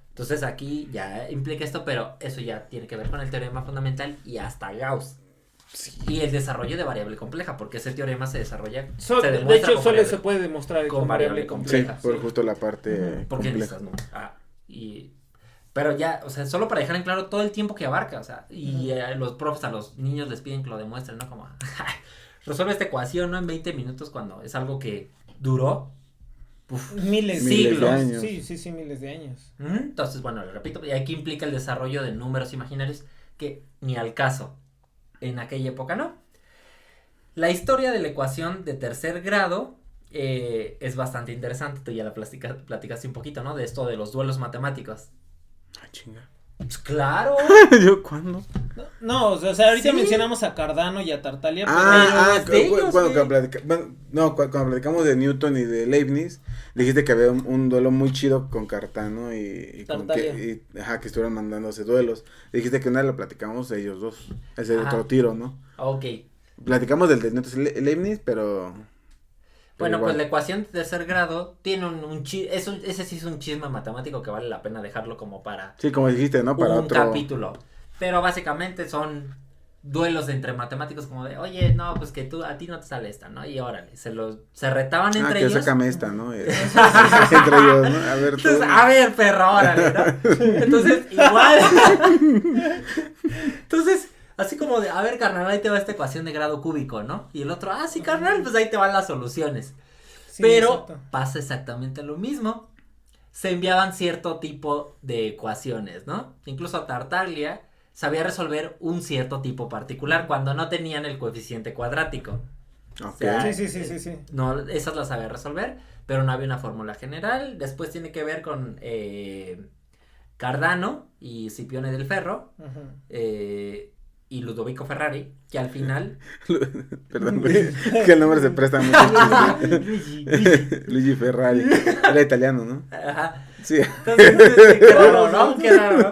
Entonces aquí ya implica esto, pero eso ya tiene que ver con el teorema fundamental y hasta Gauss. Sí. Y el desarrollo de variable compleja, porque ese teorema se desarrolla. De hecho, solo se puede demostrar con variable compleja. Sí, por justo la parte compleja. Pero ya, o sea, solo para dejar en claro todo el tiempo que abarca, o sea, y los profes a los niños les piden que lo demuestren, ¿no? Como, resuelve esta ecuación, ¿no? En 20 minutos cuando es algo que duró. Miles siglos. De años. Sí, miles de años. Entonces, bueno, lo repito, y aquí implica el desarrollo de números imaginarios que ni al caso en aquella época, ¿no? La historia de la ecuación de tercer grado es bastante interesante. Tú ya la platicaste un poquito, ¿no? De esto de los duelos matemáticos. Ah, chinga. Pues claro. ¿Yo cuándo? No, o sea, ahorita mencionamos a Cardano y a Tartaglia. Cuando platicamos de Newton y de Leibniz, dijiste que había un duelo muy chido con Cardano y que estuvieron mandándose duelos. Dijiste que una vez lo platicamos de ellos dos, ese otro tiro, ¿no? Ok. Platicamos del de Newton y Leibniz, pero... Bueno, pues la ecuación de tercer grado tiene ese sí es un chisme matemático que vale la pena dejarlo como para... Sí, como dijiste, ¿no? Para otro capítulo. Pero básicamente son duelos entre matemáticos como de, oye, no, pues que a ti no te sale esta, ¿no? Y órale, se retaban entre ellos. Sácame esta, ¿no? Entre ellos, ¿no? A ver, perro, órale, ¿no? Entonces, igual. Entonces... Así como de, a ver, carnal, ahí te va esta ecuación de grado cúbico, ¿no? Y el otro, sí, carnal, pues ahí te van las soluciones. Sí, pero pasa exactamente lo mismo. Se enviaban cierto tipo de ecuaciones, ¿no? Incluso Tartaglia sabía resolver un cierto tipo particular cuando no tenían el coeficiente cuadrático. Okay. O sea, sí. No, esas las sabía resolver, pero no había una fórmula general. Después tiene que ver con Cardano y Scipione del Ferro. Y Ludovico Ferrari, que al final... Perdón, güey, que el nombre se presta mucho. Luigi Ferrari, era italiano, ¿no? Ajá. Sí. Entonces, qué raro, ¿no? Qué raro, ¿no?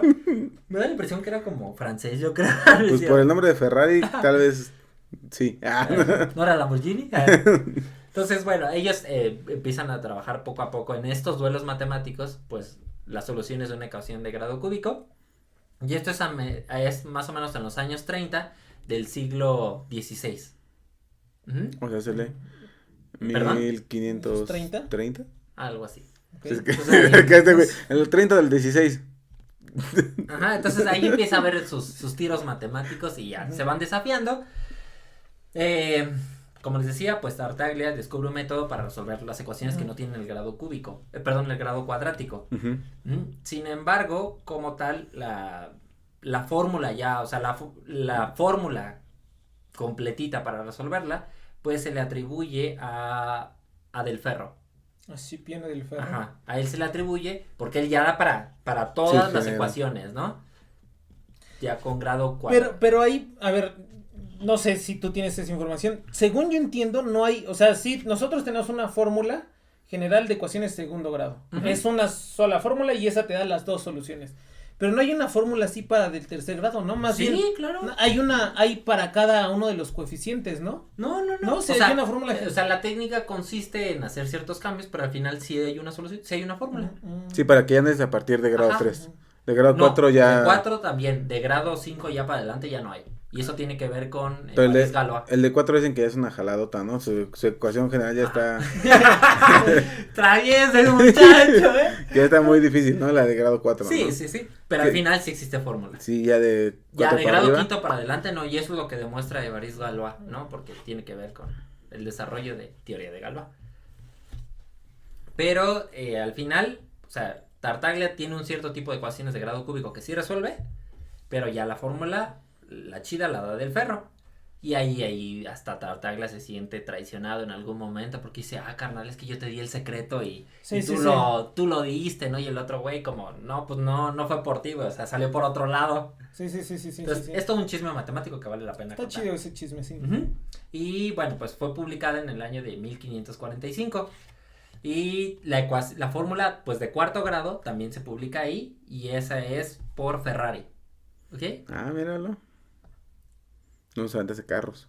Me da la impresión que era como francés, yo creo. Pues por el nombre de Ferrari, tal vez, sí. ¿No era Lamborghini? Entonces, bueno, ellos empiezan a trabajar poco a poco en estos duelos matemáticos, pues, las soluciones de una ecuación de grado cúbico. Y esto es más o menos en los años 30 del siglo XVI. O sea, se lee 1530. Algo así. Okay. Entonces, en el 30 del 16. Ajá, entonces ahí empieza a ver sus tiros matemáticos y ya se van desafiando. Como les decía, pues Tartaglia descubre un método para resolver las ecuaciones que no tienen el grado cúbico, el grado cuadrático. Sin embargo, como tal, la fórmula ya, o sea, la fórmula completita para resolverla, pues se le atribuye a Del Ferro. Así Scipione del Ferro. Ajá, a él se le atribuye porque él ya da para todas las ecuaciones, ¿no? Ya con grado cuadrático. Pero ahí, a ver, no sé si tú tienes esa información. Según yo entiendo, no hay, o sea, sí, nosotros tenemos una fórmula general de ecuaciones de segundo grado. Es una sola fórmula y esa te da las dos soluciones. Pero no hay una fórmula así para del tercer grado, ¿no? Más bien. Sí, claro. Hay para cada uno de los coeficientes, ¿no? No. No, si hay una fórmula. O sea, la técnica consiste en hacer ciertos cambios, pero al final sí hay una solución, sí hay una fórmula. Sí, para que ya andes a partir de grado 3. De grado 4 ya. De 4 también, de grado 5 ya para adelante ya no hay. Y eso tiene que ver con el de 4 dicen que ya es una jaladota, ¿no? Su ecuación general ya está. Travieso el muchacho, Que ya está muy difícil, ¿no? La de grado 4. Sí, ¿no? sí. Pero al final sí existe fórmula. Sí, ya de 4 ya de para grado arriba. quinto para adelante no. Y eso es lo que demuestra Évariste Galois, ¿no? Porque tiene que ver con el desarrollo de teoría de Galois. Pero al final, o sea, Tartaglia tiene un cierto tipo de ecuaciones de grado cúbico que sí resuelve, pero ya la fórmula, la chida la da del Ferro. Y ahí hasta Tartaglia se siente traicionado en algún momento porque dice, carnal, es que yo te di el secreto y tú lo diste, ¿no? Y el otro güey como, no, pues no fue por ti, güey, o sea, salió por otro lado. Sí. Entonces, es todo un chisme matemático que vale la pena contar. Está chido ese chisme, sí. Y bueno, pues fue publicada en el año de 1545. Y la fórmula, pues de cuarto grado, también se publica ahí, y esa es por Ferrari. ¿Ok? Míralo. No sabes de carros.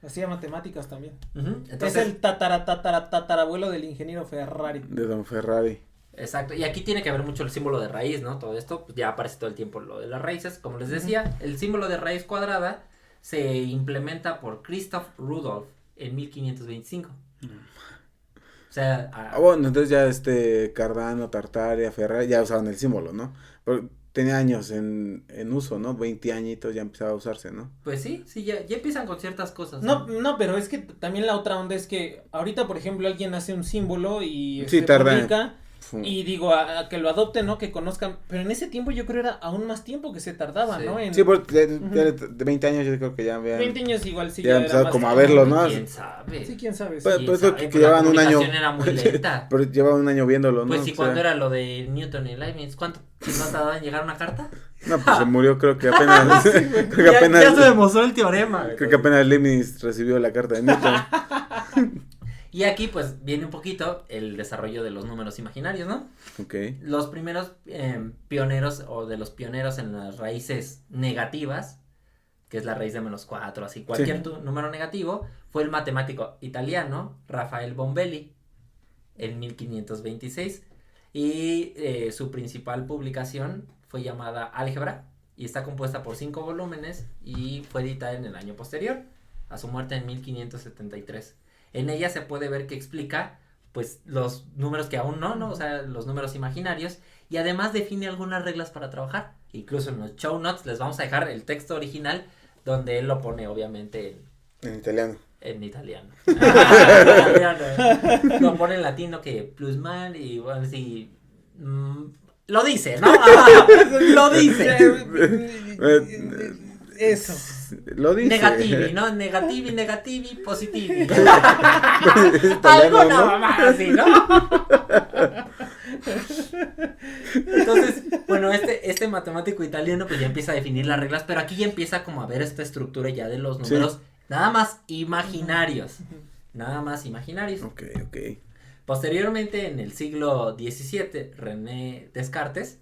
Hacía matemáticas también. Entonces, es el tatarabuelo del ingeniero Ferrari. De don Ferrari. Exacto, y aquí tiene que ver mucho el símbolo de raíz, ¿no? Todo esto, pues ya aparece todo el tiempo lo de las raíces. Como les decía, el símbolo de raíz cuadrada se implementa por Christoph Rudolph en 1525. O sea... bueno, entonces ya Cardano, Tartaglia, Ferrari ya usaban el símbolo, ¿no? Pero tenía años en uso, ¿no? 20 añitos ya empezaba a usarse, ¿no? Pues sí, ya empiezan con ciertas cosas. No, pero es que también la otra onda es que ahorita, por ejemplo, alguien hace un símbolo y sí, publica y digo, a que lo adopten, ¿no? Que conozcan, pero en ese tiempo yo creo era aún más tiempo que se tardaba, ¿no? Sí, porque de 20 años yo creo que ya vean. 20 años igual sí. Ya empezado como a verlo, ¿no? ¿Quién sabe? Sí, quién sabe. Pues que llevaban un año. Era muy lenta. Pero llevaban un año viéndolo, ¿no? Pues sí, cuando era lo de Newton y Leibniz, ¿cuánto? ¿No tardaban en llegar una carta? No, pues se murió, creo que apenas. Ya se demostró el teorema. Creo que apenas Leibniz recibió la carta de Newton. Y aquí pues viene un poquito el desarrollo de los números imaginarios, ¿no? Okay. Los primeros pioneros o de los pioneros en las raíces negativas, que es la raíz de -4, así cualquier número negativo, fue el matemático italiano Rafael Bombelli en 1526 y su principal publicación fue llamada Álgebra y está compuesta por 5 volúmenes y fue editada en el año posterior a su muerte en 1573. En ella se puede ver que explica pues los números que aún no, o sea, los números imaginarios, y además define algunas reglas para trabajar. Incluso en los show notes les vamos a dejar el texto original donde él lo pone obviamente en italiano. En italiano. Lo pone en latino que plusmal y bueno, sí, lo dice, ¿no? Lo dice. Eso. Lo dice. Negativi, ¿no? Negativi, positivi. Alguna mamá así, ¿no? Entonces, bueno, este matemático italiano pues ya empieza a definir las reglas, pero aquí ya empieza como a ver esta estructura ya de los números nada más imaginarios. Nada más imaginarios. Ok. Posteriormente, en el siglo XVII, René Descartes,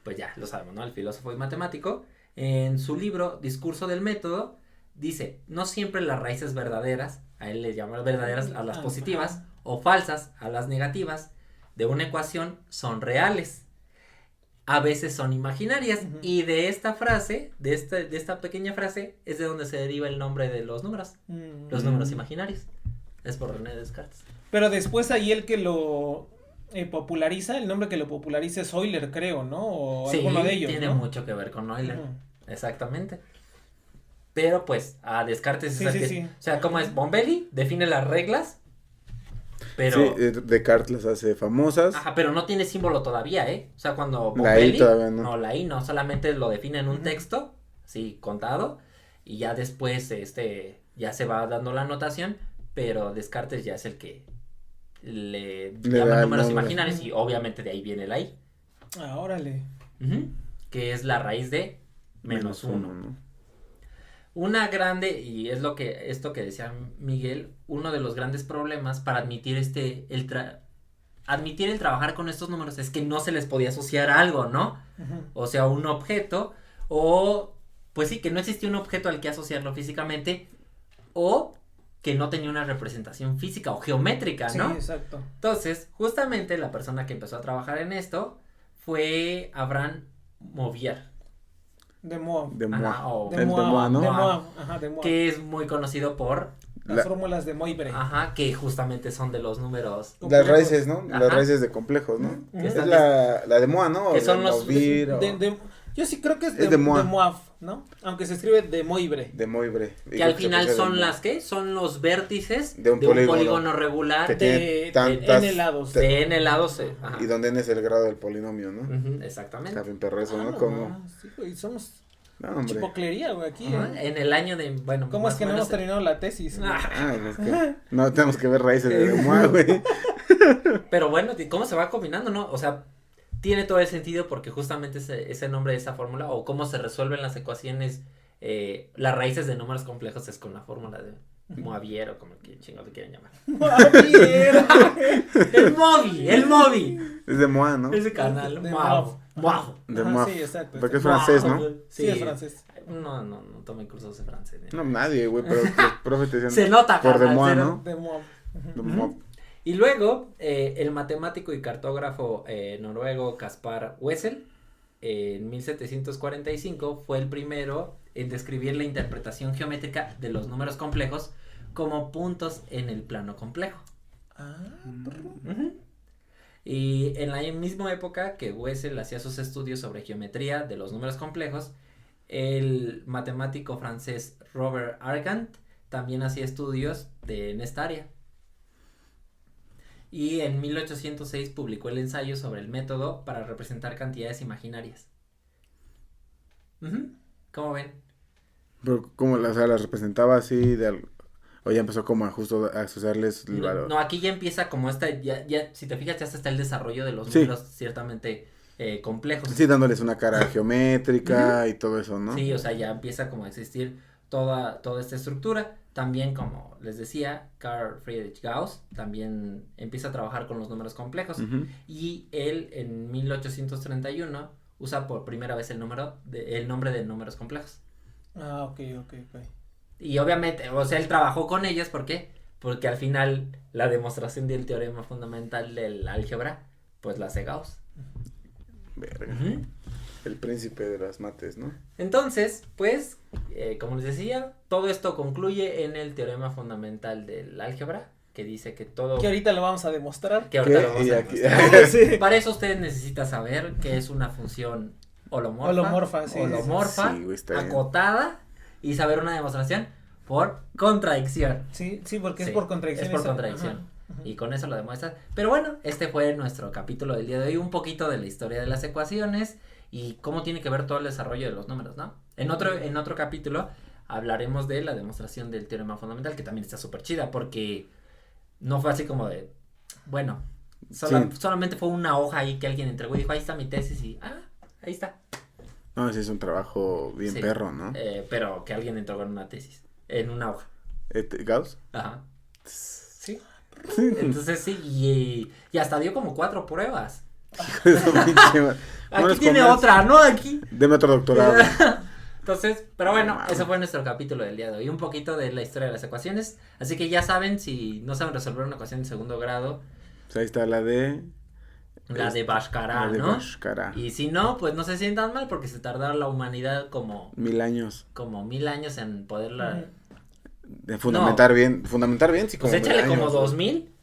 pues ya lo sabemos, ¿no? El filósofo y matemático, en su libro Discurso del Método, dice, no siempre las raíces verdaderas, a él le llama verdaderas a las positivas, o falsas a las negativas, de una ecuación son reales. A veces son imaginarias, y de esta frase, de esta pequeña frase, es de donde se deriva el nombre de los números imaginarios. Es por René Descartes. Pero después ahí el que lo populariza, el nombre que lo populariza es Euler, creo, ¿no? O alguno de ellos, tiene mucho que ver con Euler. Exactamente. Pero pues a Descartes o sea, como es Bombelli, define las reglas, pero Descartes las hace famosas. Ajá, pero no tiene símbolo todavía, O sea, cuando Bombelli, la I todavía no. La I no, solamente lo define en un texto, sí, contado, y ya después ya se va dando la anotación, pero Descartes ya es el que le llama números imaginarios y obviamente de ahí viene la I. Órale. Que es la raíz de -1. ¿no? Una grande, y es esto que decía Miguel, uno de los grandes problemas para admitir el trabajar con estos números es que no se les podía asociar a algo, ¿no? Uh-huh. O sea, un objeto, o pues sí, que no existía un objeto al que asociarlo físicamente, o que no tenía una representación física o geométrica, ¿no? Sí, exacto. Entonces, justamente la persona que empezó a trabajar en esto fue Abraham Movier. De Moab. De Moab. ¿no? De Moab. Ajá, de Moab. Que es muy conocido por las fórmulas de Moivre. Ajá, que justamente son de los números. Las raíces, ¿no? Ajá. Las raíces de complejos, ¿no? Uh-huh. Es la de Moab, ¿no? Que son los yo sí creo que es de Moab, ¿no? Aunque se escribe de Moivre. De Moivre. Que al final son las que son los vértices de un polígono regular de n lados. De n lados. Y donde n es el grado del polinomio, ¿no? Uh-huh, exactamente. Está bien perro eso, ¿no? Como sí, güey, somos hombre. Chipoclería, güey, aquí. En el año de, bueno. ¿Cómo es que no hemos terminado la tesis? Es que no tenemos que ver raíces de Moab, güey. Pero bueno, ¿cómo se va combinando, no? O sea, tiene todo el sentido porque justamente ese nombre de esa fórmula o cómo se resuelven las ecuaciones, las raíces de números complejos es con la fórmula de Moavier o como que chingo le quieran llamar. Moavier. el Movi. Es de Moab, ¿no? Ese canal, de Moab. De Moab. Sí, exacto. Porque es francés, ¿no? Sí, es francés. No tomé cursos de francés. No, nadie, güey, pero los profes te decían. Se nota, por de Moab, ¿no? De Moab. De Moab. Y luego, el matemático y cartógrafo noruego Caspar Wessel, en 1745, fue el primero en describir la interpretación geométrica de los números complejos como puntos en el plano complejo. Y en la misma época que Wessel hacía sus estudios sobre geometría de los números complejos, el matemático francés Robert Argand también hacía estudios en esta área. Y en 1806 publicó el ensayo sobre el método para representar cantidades imaginarias. ¿Cómo ven? Pero ¿cómo las representaba así o ya empezó como a justo a asociarles el valor? No, aquí ya empieza como ya si te fijas ya está el desarrollo de los números ciertamente complejos. Sí, dándoles una cara geométrica y todo eso, ¿no? Sí, o sea, ya empieza como a existir toda esta estructura. También, como les decía, Carl Friedrich Gauss también empieza a trabajar con los números complejos. Y él en 1831 usa por primera vez el nombre de números complejos. Ok. Y obviamente, o sea, él trabajó con ellos, ¿por qué? Porque al final la demostración del teorema fundamental del álgebra, pues la hace Gauss. Verga. El príncipe de las mates, ¿no? Entonces, pues, como les decía, todo esto concluye en el teorema fundamental del álgebra, que dice que todo... Que ahorita lo vamos a demostrar. Sí. Para eso ustedes necesitan saber que es una función holomorfa, acotada, y saber una demostración por contradicción. Sí, porque es por contradicción. Es por contradicción. Ajá. Y con eso lo demuestras. Pero bueno, este fue nuestro capítulo del día de hoy, un poquito de la historia de las ecuaciones y cómo tiene que ver todo el desarrollo de los números, ¿no? En otro capítulo hablaremos de la demostración del teorema fundamental, que también está súper chida, porque no fue así como de, bueno, solamente fue una hoja ahí que alguien entregó y dijo, ahí está mi tesis y, ahí está. No, ese es un trabajo bien perro, ¿no? Pero que alguien entregó en una tesis, en una hoja. ¿Gauss? Ajá. Sí. Entonces sí, y hasta dio como 4 pruebas. Aquí tiene otra, ¿no? Aquí. Deme otro doctorado. Entonces, pero bueno, ese fue nuestro capítulo del día de hoy. Un poquito de la historia de las ecuaciones. Así que ya saben, si no saben resolver una ecuación de segundo grado. Pues ahí está la de Bhaskara, ¿no? Bhaskara. Y si no, pues no se sientan mal porque se tardaron la humanidad como 1000 años. Como 1000 años en poderla. De fundamentar bien, sí, como. Pues échale como 2000.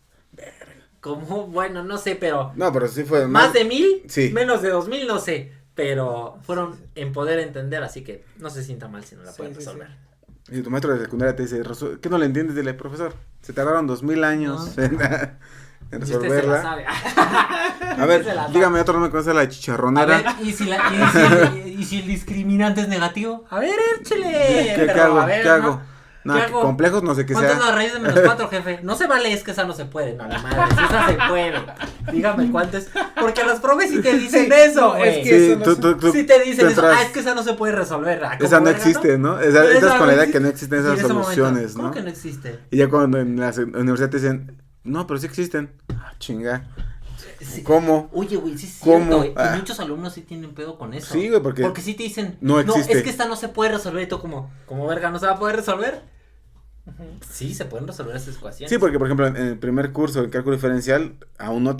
Como, bueno, no sé, pero. No, pero sí fue más de 1000, sí. Menos de 2000, no sé. Pero fueron en poder entender, así que no se sienta mal si no la pueden resolver. Y tu maestro de secundaria te dice, ¿qué no le entiendes del profesor? Se tardaron 2000 años en resolverla. Usted se la sabe. A ver, dígame otro nombre que no sea la chicharronera. A ver, ¿y si el discriminante es negativo? A ver, échale. ¿Qué hago? No, complejos no sé qué sea. ¿Cuánto es la raíz de -4, jefe? No se vale, es que esa no se puede. No, madre, esa se puede. Dígame cuánto es. Porque los profes sí te dicen eso, güey. Es que eso tú sí te dicen eso. Es que esa no se puede resolver. Esa no existe, ¿no? Estás con la idea que no existen esas soluciones, ¿no? ¿Cómo que no existe? Y ya cuando en la universidad te dicen, no, pero sí existen. Chinga. Sí. ¿Cómo? Oye, güey, sí es cierto, güey. Y muchos alumnos sí tienen pedo con eso. Sí, güey, porque sí te dicen, no existe. Es que esta no se puede resolver. Y tú como verga, ¿no se va a poder resolver? Sí, se pueden resolver esas ecuaciones. Sí, porque por ejemplo en el primer curso en cálculo diferencial aún no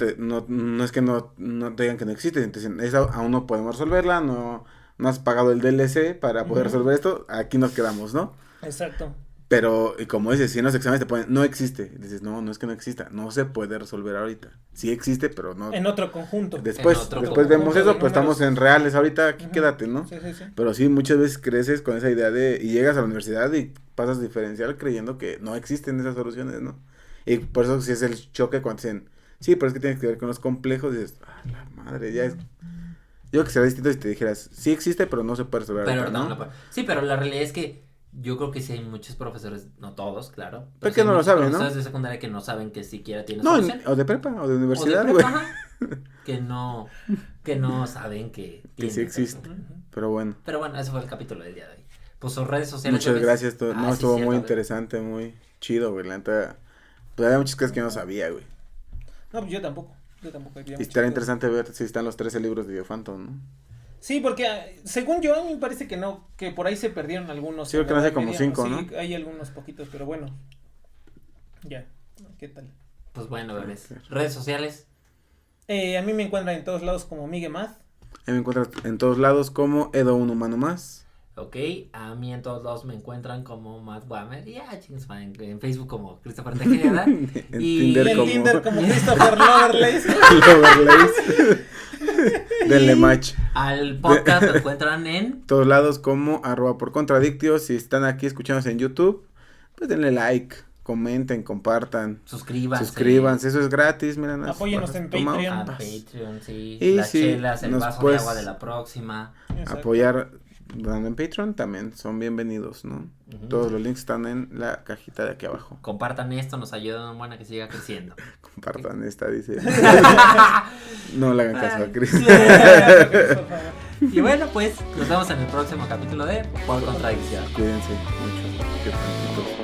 es que no te digan que no existe, entonces esa aún no podemos resolverla, no has pagado el DLC para poder resolver esto, aquí nos quedamos, ¿no? Exacto. Pero, y como dices, si en los exámenes te ponen, no existe, dices, no es que no exista, no se puede resolver ahorita, sí existe, pero no. En otro conjunto. Después vemos eso, pues estamos en reales ahorita, aquí quédate, ¿no? Sí. Pero sí, muchas veces creces con esa idea y llegas a la universidad y pasas diferencial creyendo que no existen esas soluciones, ¿no? Y por eso sí es el choque cuando dicen, sí, pero es que tienes que ver con los complejos, y dices, la madre, ya es. Yo creo que sería distinto si te dijeras, sí existe, pero no se puede resolver. Pero ahorita, ¿no? Sí, pero la realidad es que yo creo que sí hay muchos profesores, no todos, claro. Pero que no lo saben, ¿no? Profesores de secundaria que no saben que siquiera tienen solución. O de prepa, o de universidad, güey. Que no saben que sí existe, pero bueno. Pero bueno, ese fue el capítulo del día de hoy. Pues sus redes sociales. Muchas gracias, estuvo muy interesante, muy chido, güey, la neta. Pues había muchas cosas que yo no sabía, güey. No, pues yo tampoco. Y estaría interesante ver si están los 13 libros de Phantom, ¿no? Sí, porque según yo, a mí me parece que no, que por ahí se perdieron algunos. Sí, creo que no hace como 5, ¿no? Sí, hay algunos poquitos, pero bueno. Ya, ¿qué tal? Pues bueno, bebés. ¿Redes sociales? A mí me encuentran en todos lados como Miguel Math. A mí me encuentran en todos lados como Edo Un Humano Más. Ok, a mí en todos lados me encuentran como Matt Whammer. En Facebook como Christopher Tejeda. y en Tinder como Christopher Lovelace. Denle match. Al podcast lo encuentran en todos lados como @porcontradictio. Si están aquí escuchándonos en YouTube, pues denle like, comenten, compartan, suscríbanse, eso es gratis, mira, apóyenos en Patreon. A Patreon, sí. Y las chelas, el vaso de agua de la próxima. Exacto. Apoyar dando en Patreon también son bienvenidos, ¿no? Todos los links están en la cajita de aquí abajo. Compartan esto, nos ayudan a que siga creciendo. Compartan esta, dice. No le hagan caso a Chris. Y bueno, pues nos vemos en el próximo capítulo de Por Contradicción. Cuídense mucho.